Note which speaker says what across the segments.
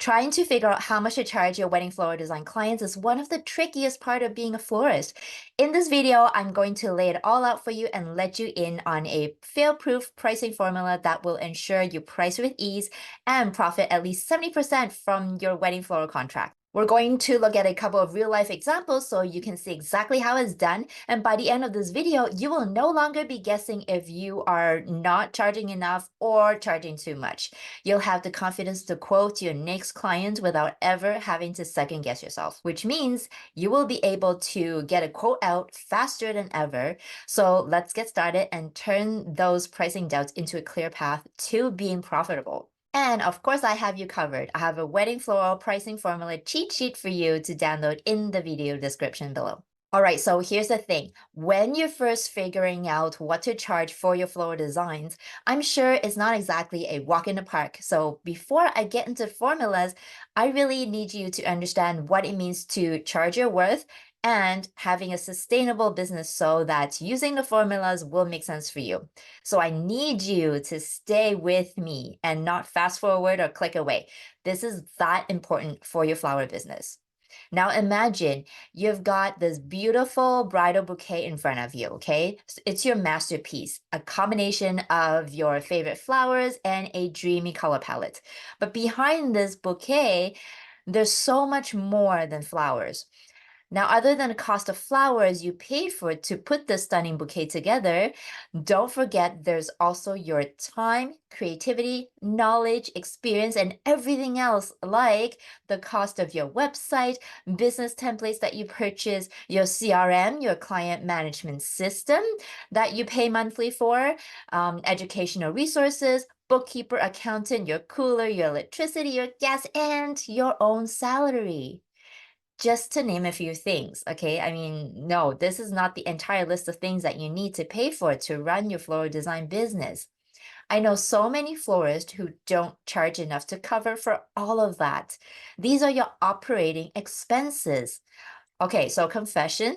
Speaker 1: Trying to figure out how much to charge your wedding floral design clients is one of the trickiest part of being a florist. In this video, I'm going to lay it all out for you and let you in on a fail-proof pricing formula that will ensure you price with ease and profit at least 70% from your wedding floral contract. We're going to look at a couple of real-life examples so you can see exactly how it's done. And by the end of this video, you will no longer be guessing if you are not charging enough or charging too much. You'll have the confidence to quote your next client without ever having to second guess yourself, which means you will be able to get a quote out faster than ever. So let's get started and turn those pricing doubts into a clear path to being profitable. And of course, I have you covered. I have a wedding floral pricing formula cheat sheet for you to download in the video description below. All right, so here's the thing. When you're first figuring out what to charge for your floral designs, I'm sure it's not exactly a walk in the park. So before I get into formulas, I really need you to understand what it means to charge your worth and having a sustainable business so that using the formulas will make sense for you. So I need you to stay with me and not fast forward or click away. This is that important for your flower business. Now imagine you've got this beautiful bridal bouquet in front of you, okay? It's your masterpiece, a combination of your favorite flowers and a dreamy color palette. But behind this bouquet, there's so much more than flowers. Now, other than the cost of flowers you paid for to put this stunning bouquet together, don't forget there's also your time, creativity, knowledge, experience, and everything else like the cost of your website, business templates that you purchase, your CRM, your client management system that you pay monthly for, educational resources, bookkeeper, accountant, your cooler, your electricity, your gas, and your own salary. Just to name a few things, okay? I mean, no, this is not the entire list of things that you need to pay for to run your floral design business. I know so many florists who don't charge enough to cover for all of that. These are your operating expenses. Okay, so confession,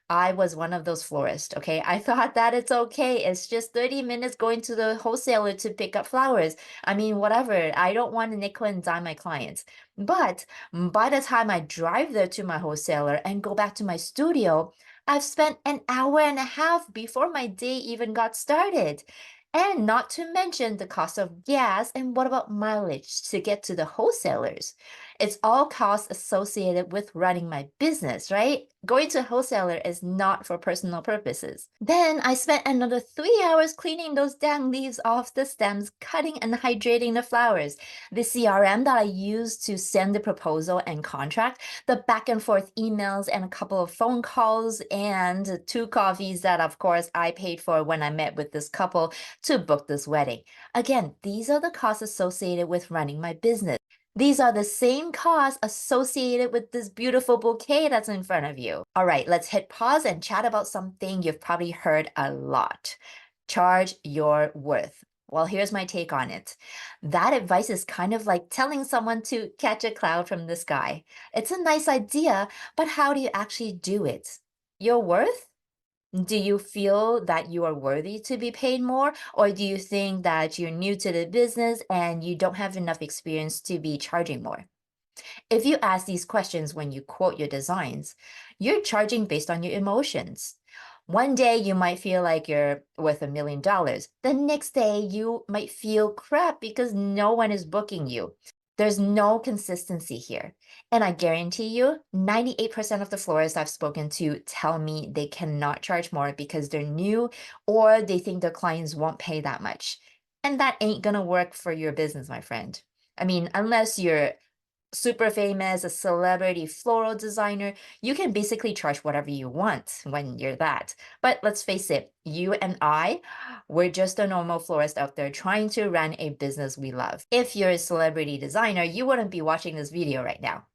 Speaker 1: I was one of those florists, okay? I thought that it's okay. It's just 30 minutes going to the wholesaler to pick up flowers. I mean, whatever. I don't want to nickel and dime my clients. But by the time I drive there to my wholesaler and go back to my studio, I've spent an hour and a half before my day even got started. And not to mention the cost of gas and what about mileage to get to the wholesalers? It's all costs associated with running my business, right? Going to a wholesaler is not for personal purposes. Then I spent another 3 hours cleaning those damn leaves off the stems, cutting and hydrating the flowers. The CRM that I used to send the proposal and contract, the back and forth emails and a couple of phone calls and 2 coffees that of course I paid for when I met with this couple to book this wedding. Again, these are the costs associated with running my business. These are the same costs associated with this beautiful bouquet that's in front of you. All right, let's hit pause and chat about something you've probably heard a lot. Charge your worth. Well, here's my take on it. That advice is kind of like telling someone to catch a cloud from the sky. It's a nice idea, but how do you actually do it? Your worth? Do you feel that you are worthy to be paid more, or do you think that you're new to the business and you don't have enough experience to be charging more? If you ask these questions when you quote your designs, you're charging based on your emotions. One day you might feel like you're worth $1 million. The next day you might feel crap because no one is booking you. There's no consistency here. And I guarantee you, 98% of the florists I've spoken to tell me they cannot charge more because they're new or they think their clients won't pay that much. And that ain't gonna work for your business, my friend. I mean, unless you're super famous, a celebrity floral designer, you can basically charge whatever you want when you're that. But let's face it, you and I, we're just a normal florist out there trying to run a business we love. If you're a celebrity designer, you wouldn't be watching this video right now.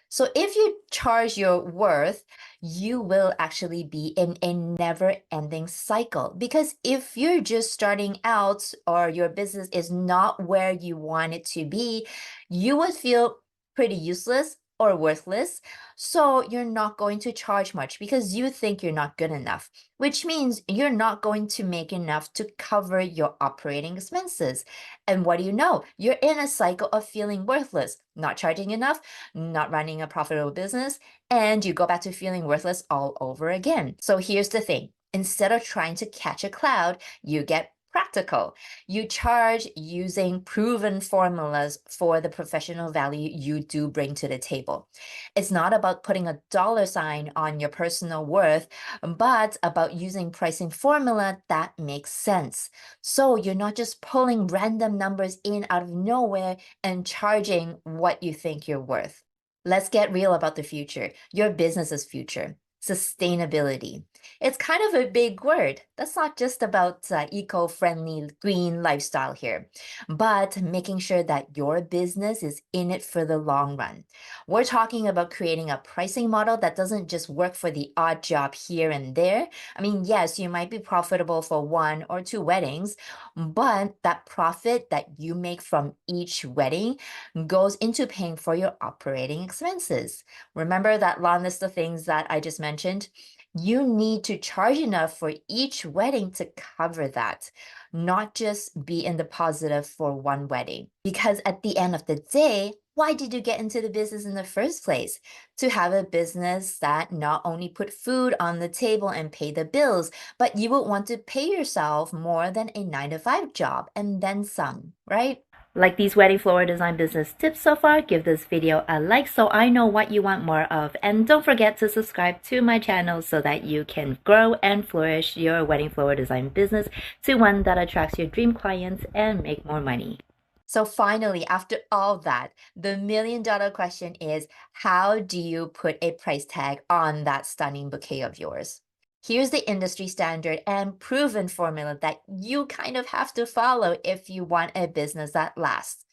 Speaker 1: So if you charge your worth, you will actually be in a never-ending cycle. Because if you're just starting out or your business is not where you want it to be, you would feel pretty useless or worthless. So you're not going to charge much because you think you're not good enough, which means you're not going to make enough to cover your operating expenses. And what do you know? You're in a cycle of feeling worthless, not charging enough, not running a profitable business, and you go back to feeling worthless all over again. So here's the thing. Instead of trying to catch a cloud, you get practical. You charge using proven formulas for the professional value you do bring to the table. It's not about putting a dollar sign on your personal worth, but about using pricing formula that makes sense. So you're not just pulling random numbers in out of nowhere and charging what you think you're worth. Let's get real about the future, your business's future. Sustainability. It's kind of a big word. That's not just about eco-friendly green lifestyle here, but making sure that your business is in it for the long run. We're talking about creating a pricing model that doesn't just work for the odd job here and there. I mean, yes, you might be profitable for one or two weddings, but that profit that you make from each wedding goes into paying for your operating expenses. Remember that long list of things that I just mentioned? You need to charge enough for each wedding to cover that, not just be in the positive for one wedding. Because at the end of the day, why did you get into the business in the first place? To have a business that not only put food on the table and pay the bills, but you would want to pay yourself more than a 9 to 5 job and then some, right? Like these wedding floral design business tips so far, give this video a like so I know what you want more of. And don't forget to subscribe to my channel so that you can grow and flourish your wedding floral design business to one that attracts your dream clients and make more money. So finally, after all that, the million-dollar question is, how do you put a price tag on that stunning bouquet of yours? Here's the industry standard and proven formula that you kind of have to follow if you want a business that lasts.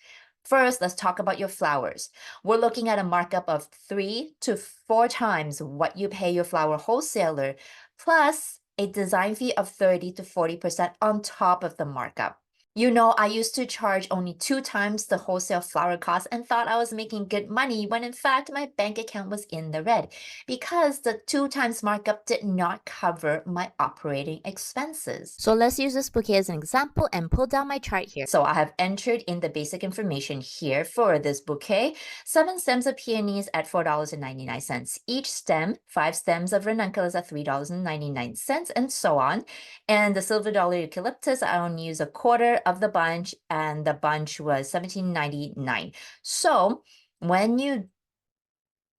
Speaker 1: First, let's talk about your flowers. We're looking at a markup of 3 to 4 times what you pay your flower wholesaler, plus a design fee of 30 to 40% on top of the markup. You know, I used to charge only 2 times the wholesale flower cost and thought I was making good money when in fact my bank account was in the red because the 2 times markup did not cover my operating expenses. So let's use this bouquet as an example and pull down my chart here. So I have entered in the basic information here for this bouquet. 7 stems of peonies at $4.99 each stem, 5 stems of ranunculus at $3.99, and so on. And the silver dollar eucalyptus, I only use a quarter of the bunch, and the bunch was $17.99. So when you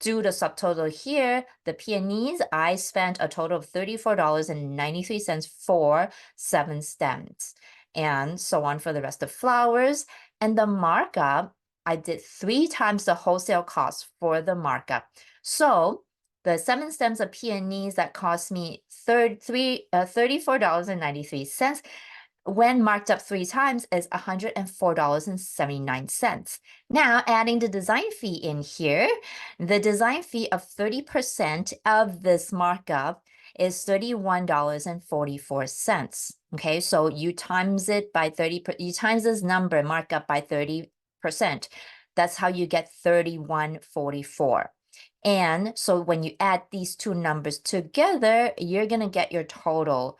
Speaker 1: do the subtotal here, the peonies, I spent a total of $34.93 for 7 stems, and so on for the rest of flowers. And the markup, I did 3 times the wholesale cost for the markup. So the 7 stems of peonies that cost me $34.93 when marked up 3 times is $104.79. Now, adding the design fee in here, the design fee of 30% of this markup is $31.44. Okay, so you times it by 30, you times this number markup by 30%. That's how you get 31.44. And so when you add these two numbers together, you're gonna get your total.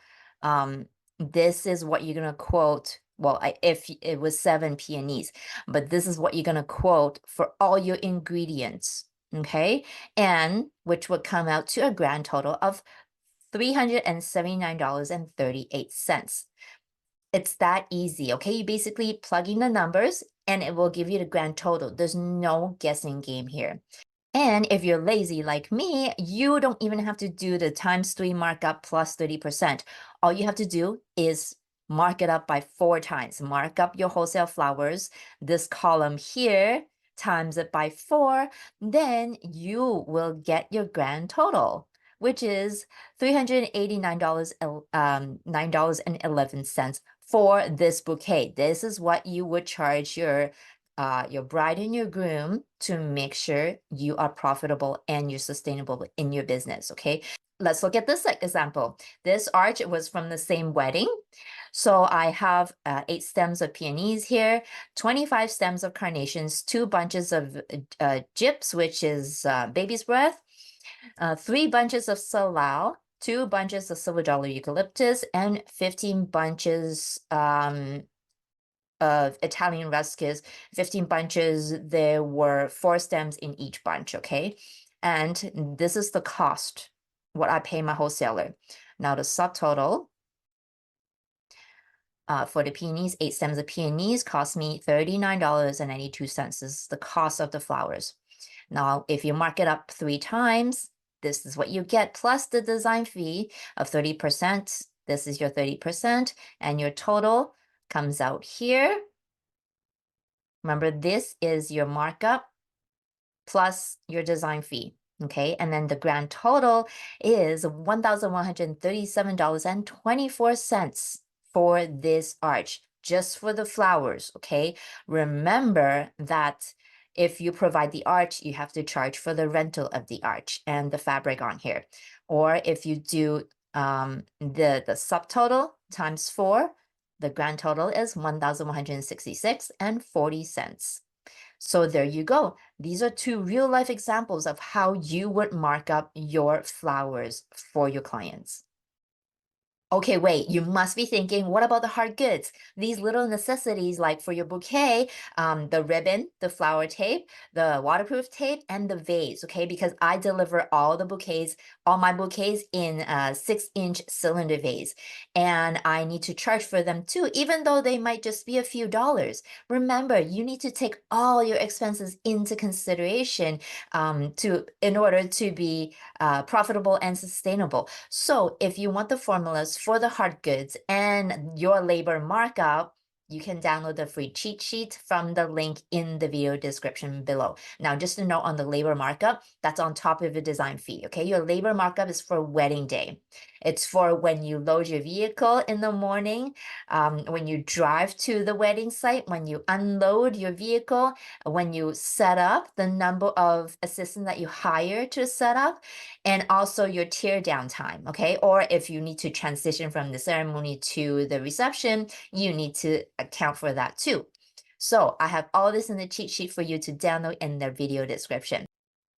Speaker 1: This is what you're gonna quote. Well, if it was 7 peonies, but this is what you're gonna quote for all your ingredients, okay? And which would come out to a grand total of $379.38. It's that easy, okay? You basically plug in the numbers and it will give you the grand total. There's no guessing game here. And if you're lazy like me, you don't even have to do the times 3 markup plus 30%. All you have to do is mark it up by 4 times. Mark up your wholesale flowers, this column here, times it by 4, then you will get your grand total, which is $389.11 for this bouquet. This is what you would charge your bride and your groom to make sure you are profitable and you're sustainable in your business, okay? Let's look at this example. This arch was from the same wedding. So I have 8 stems of peonies here, 25 stems of carnations, 2 bunches of gyps, which is baby's breath, 3 bunches of salal, 2 bunches of silver dollar eucalyptus, and 15 bunches of Italian ruscus, 15 bunches. There were 4 stems in each bunch, okay? And this is the cost, what I pay my wholesaler. Now the subtotal for the peonies, 8 stems of peonies cost me $39.92. This is the cost of the flowers. Now, if you mark it up 3 times, this is what you get, plus the design fee of 30%. This is your 30%, and your total comes out here. Remember, this is your markup plus your design fee. Okay, and then the grand total is $1,137.24 for this arch, just for the flowers. Okay, remember that if you provide the arch, you have to charge for the rental of the arch and the fabric on here. Or if you do the subtotal times 4, the grand total is $1,166.40. So there you go. These are 2 real life examples of how you would mark up your flowers for your clients. Okay, wait, you must be thinking, what about the hard goods? These little necessities, like for your bouquet, the ribbon, the flower tape, the waterproof tape, and the vase, okay? Because I deliver all my bouquets in a 6-inch cylinder vase. And I need to charge for them too, even though they might just be a few dollars. Remember, you need to take all your expenses into consideration in order to be profitable and sustainable. So if you want the formulas for the hard goods and your labor markup, you can download the free cheat sheet from the link in the video description below. Now, just a note on the labor markup, that's on top of the design fee, okay? Your labor markup is for wedding day. It's for when you load your vehicle in the morning, when you drive to the wedding site, when you unload your vehicle, when you set up, the number of assistants that you hire to set up, and also your tear down time, okay? Or if you need to transition from the ceremony to the reception, you need to account for that too. So I have all this in the cheat sheet for you to download in the video description.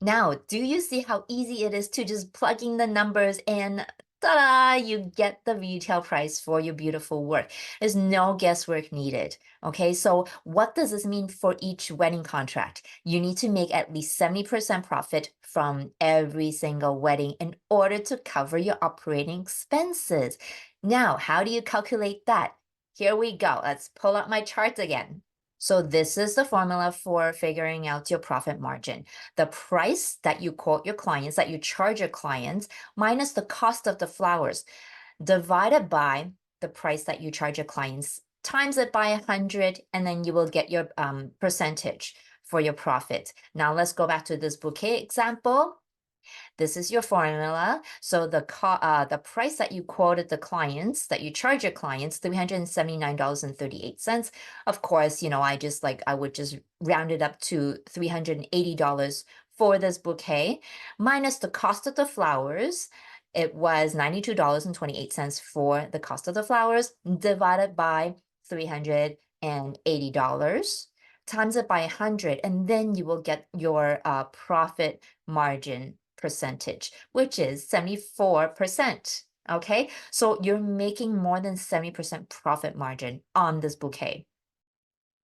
Speaker 1: Now, do you see how easy it is to just plug in the numbers and ta-da, you get the retail price for your beautiful work. There's no guesswork needed. Okay, so what does this mean for each wedding contract? You need to make at least 70% profit from every single wedding in order to cover your operating expenses. Now, how do you calculate that? Here we go. Let's pull up my chart again. So this is the formula for figuring out your profit margin. The price that you quote your clients, that you charge your clients, minus the cost of the flowers, divided by the price that you charge your clients, times it by 100, and then you will get your percentage for your profit. Now let's go back to this bouquet example. This is your formula. So the price that you quoted the clients, that you charge your clients, $379.38. Of course, I would just round it up to $380 for this bouquet, minus the cost of the flowers. It was $92.28 for the cost of the flowers, divided by $380, times it by 100, and then you will get your profit margin percentage, which is 74%. Okay, so you're making more than 70% profit margin on this bouquet.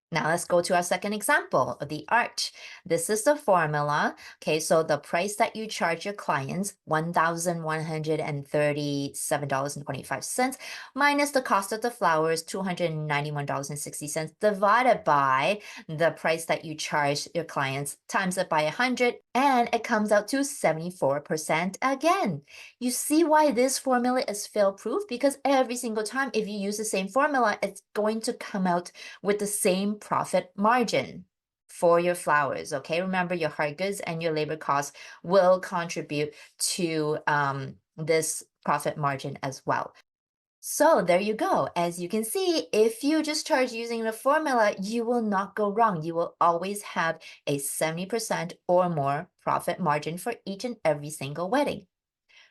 Speaker 1: Now let's go to our second example of the arch. This is the formula. Okay, so the price that you charge your clients, $1,137.25, minus the cost of the flowers, $291.60, divided by the price that you charge your clients, times it by 100, and it comes out to 74% again. You see why this formula is fail-proof? Because every single time, if you use the same formula, it's going to come out with the same profit margin for your flowers. Okay, remember your hard goods and your labor costs will contribute to this profit margin as well. So there you go. As you can see, if you just charge using the formula, you will not go wrong. You will always have a 70% or more profit margin for each and every single wedding.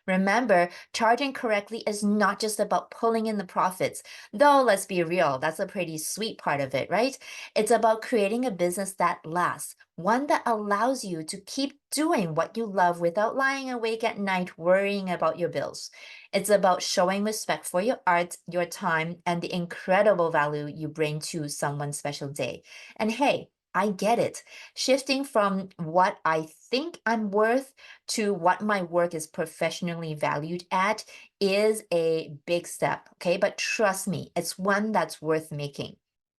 Speaker 1: Remember, charging correctly is not just about pulling in the profits, though let's be real, that's a pretty sweet part of it, right? It's about creating a business that lasts, one that allows you to keep doing what you love without lying awake at night worrying about your bills. It's about showing respect for your art, your time, and the incredible value you bring to someone's special day. And hey, I get it. Shifting from what I think I'm worth to what my work is professionally valued at is a big step, okay? But trust me, it's one that's worth making.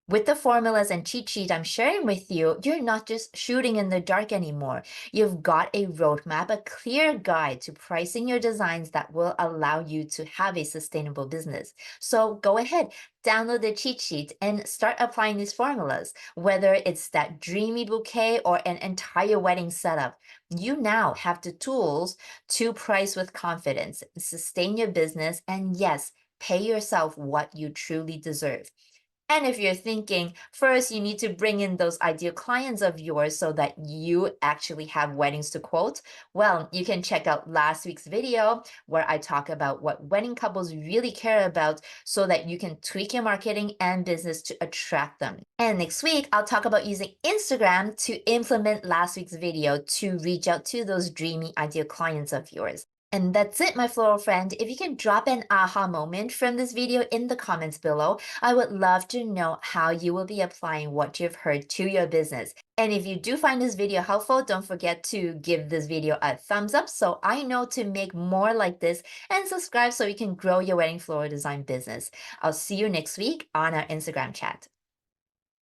Speaker 1: With the formulas and cheat sheet I'm sharing with you, you're not just shooting in the dark anymore. You've got a roadmap, a clear guide to pricing your designs that will allow you to have a sustainable business. So go ahead, download the cheat sheet and start applying these formulas. Whether it's that dreamy bouquet or an entire wedding setup, you now have the tools to price with confidence, sustain your business, and yes, pay yourself what you truly deserve. And if you're thinking, first, you need to bring in those ideal clients of yours so that you actually have weddings to quote, well, you can check out last week's video where I talk about what wedding couples really care about so that you can tweak your marketing and business to attract them. And next week, I'll talk about using Instagram to implement last week's video to reach out to those dreamy ideal clients of yours. And that's it, my floral friend. If you can drop an aha moment from this video in the comments below, I would love to know how you will be applying what you've heard to your business. And if you do find this video helpful, don't forget to give this video a thumbs up so I know to make more like this, and subscribe so you can grow your wedding floral design business. I'll see you next week on our Instagram chat.